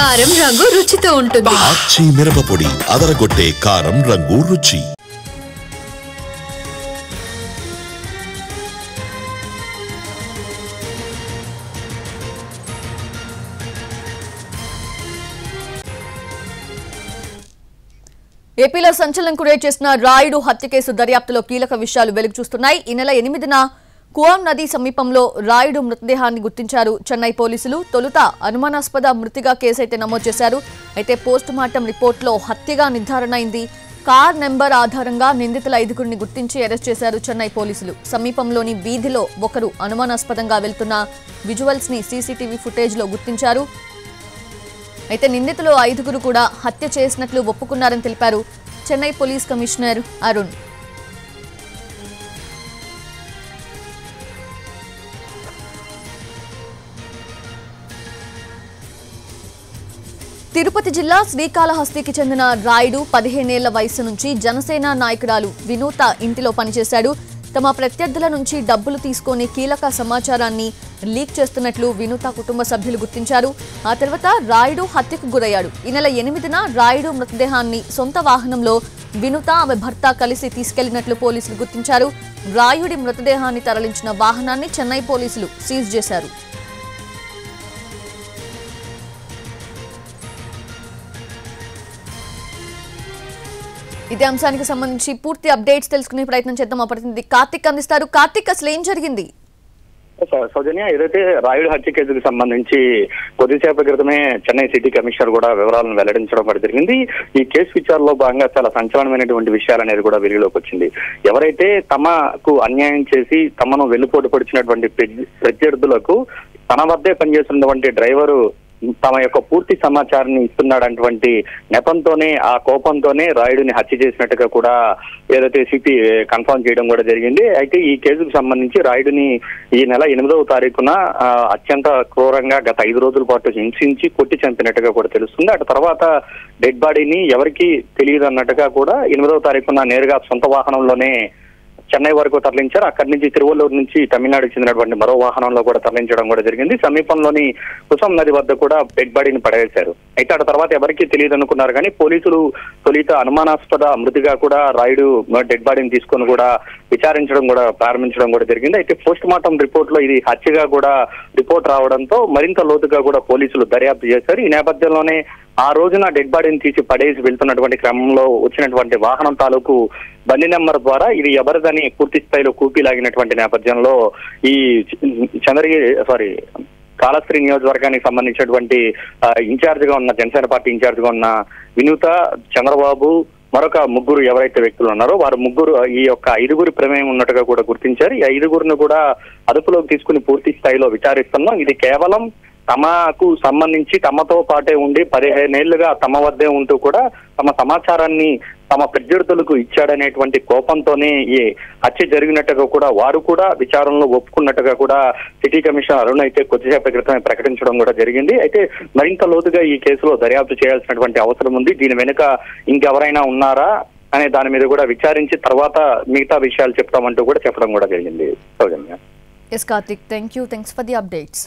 కారం రంగు రుచితో ఉంటుంది. ఆచి మిరపపొడి అదరగొట్టే కారం రంగు రుచి. ఏపీలో సంచలనం క్రియేట్ చేసిన రాయుడు హత్య కేసు దర్యాప్తులో కీలక విషయాలు వెలుగు చూస్తున్నాయి. ఈ నెల 8న కువాం నది సమీపంలో రాయుడు మృతదేహాన్ని గుర్తించారు చెన్నై పోలీసులు. తొలుత అనుమానాస్పద మృతిగా కేసు అయితే నమోదు చేశారు. అయితే పోస్ట్ మార్టం రిపోర్టులో హత్యగా నిర్ధారణ అయింది. కార్ నెంబర్ ఆధారంగా నిందితుల 5గురిని గుర్తించి అరెస్ట్ చేశారు చెన్నై పోలీసులు. సమీపంలోని వీధిలో ఒకరు అనుమానాస్పదంగా వెళ్తున్న విజువల్స్ ని సీసీటీవీ ఫుటేజ్ లో గుర్తించారు. అయితే నిందితులు 5గురు కూడా హత్య చేసినట్లు ఒప్పుకున్నారని తెలిపారు చెన్నై పోలీస్ కమిషనర్ అరుణ్. తిరుపతి జిల్లా శ్రీకాళహస్తికి చెందిన రాయుడు 15 ఏళ్ల వయసు నుంచి జనసేన నాయకురాలు వినూత ఇంటిలో పనిచేశాడు. తమ ప్రత్యర్థుల నుంచి డబ్బులు తీసుకొని కీలక సమాచారాన్ని లీక్ చేస్తున్నట్లు వినూత కుటుంబ సభ్యులు గుర్తించారు. ఆ తర్వాత రాయుడు హత్యకు గురయ్యాడు. ఈ నెల 8న రాయుడు మృతదేహాన్ని సొంత వాహనంలో వినూత ఆమె భర్త కలిసి తీసుకెళ్లినట్లు పోలీసులు గుర్తించారు. రాయుడి మృతదేహాన్ని తరలించిన వాహనాన్ని చెన్నై పోలీసులు సీజ్ చేశారు. ఇదే అంశానికి సంబంధించి పూర్తి అప్డేట్స్ తెలుసుకునే ప్రయత్నం చేద్దాం. మా ప్రతినిధి కార్తిక్ అందిస్తారు. కార్తిక్, అసలు ఏం జరిగింది? సౌజన్య, ఏదైతే రాయుడు హత్య కేసుకు సంబంధించి కొద్దిసేపటి క్రితమే చెన్నై సిటీ కమిషనర్ కూడా వివరాలను వెల్లడించడం కూడా జరిగింది. ఈ కేసు విచారణలో భాగంగా చాలా సంచలనమైనటువంటి విషయాలు అనేది కూడా వెలుగులోకి వచ్చింది. ఎవరైతే తమకు అన్యాయం చేసి తమను వెన్నుపోటు పొడిచినటువంటి ప్రత్యర్థులకు తన వద్దే పనిచేస్తున్నటువంటి డ్రైవరు తమ యొక్క పూర్తి సమాచారాన్ని ఇస్తున్నాడటువంటి నెపంతోనే, ఆ కోపంతోనే రాయుడిని హత్య చేసినట్టుగా కూడా ఏదైతే సిపి కన్ఫర్మ్ చేయడం కూడా జరిగింది. అయితే ఈ కేసుకు సంబంధించి రాయుడిని ఈ నెల 8వ తారీఖున అత్యంత క్రూరంగా గత 5 రోజుల పాటు హింసించి కొట్టి చంపినట్టుగా కూడా తెలుస్తుంది. అటు తర్వాత డెడ్ బాడీని ఎవరికి తెలియదు అన్నట్టుగా కూడా 8వ తారీఖున నేరుగా సొంత వాహనంలోనే చెన్నై వరకు తరలించారు. అక్కడి నుంచి తిరువల్లూరు నుంచి తమిళనాడుకు చెందినటువంటి మరో వాహనంలో కూడా తరలించడం కూడా జరిగింది. సమీపంలోని కుసం నది వద్ద కూడా డెడ్ బాడీని పడవేశారు. అయితే ఆ తర్వాత ఎవరికీ తెలియదు అనుకున్నారు, కానీ పోలీసులు తొలిత అనుమానాస్పద మృతిగా కూడా రాయుడు డెడ్ బాడీని తీసుకొని కూడా విచారించడం కూడా ప్రారంభించడం కూడా జరిగింది. అయితే పోస్ట్ మార్టం రిపోర్ట్ లో ఇది హత్యగా కూడా రిపోర్ట్ రావడంతో మరింత లోతుగా కూడా పోలీసులు దర్యాప్తు చేశారు. ఈ నేపథ్యంలోనే ఆ రోజున డెడ్ బాడీని తీసి పడేసి వెళ్తున్నటువంటి క్రమంలో వచ్చినటువంటి వాహనం తాలూకు బండి నెంబర్ ద్వారా ఇది ఎవరిదని పూర్తి స్థాయిలో కూపీలాగినటువంటి నేపథ్యంలో ఈ కాళహస్తి నియోజకవర్గానికి సంబంధించినటువంటి ఇన్ఛార్జ్ గా ఉన్న జనసేన పార్టీ ఇన్ఛార్జ్ గా ఉన్న వినూత, చంద్రబాబు, మరొక 3 ఎవరైతే వ్యక్తులు ఉన్నారో వారు 3 ఈ యొక్క 5గురి ప్రమేయం ఉన్నట్టుగా కూడా గుర్తించారు. ఈ 5గురిని కూడా అదుపులోకి తీసుకుని పూర్తి స్థాయిలో విచారిస్తున్నాం. ఇది కేవలం తమకు సంబంధించి తమతో పాటే ఉండి 15 ఏళ్లుగా తమ వద్దే ఉంటూ కూడా తమ సమాచారాన్ని తమ ప్రత్యర్థులకు ఇచ్చాడనేటువంటి కోపంతోనే ఈ హత్య జరిగినట్టుగా కూడా వారు కూడా విచారణలో ఒప్పుకున్నట్టుగా కూడా సిటీ కమిషనర్ అరుణ్ అయితే కొద్దిసేపటి క్రితమే ప్రకటించడం కూడా జరిగింది. అయితే మరింత లోతుగా ఈ కేసులో దర్యాప్తు చేయాల్సినటువంటి అవసరం ఉంది. దీని వెనుక ఇంకెవరైనా ఉన్నారా అనే దాని మీద కూడా విచారించి తర్వాత మిగతా విషయాలు చెప్తామంటూ కూడా చెప్పడం కూడా జరిగింది. Yes, Karthik, thank you. Thanks for the updates.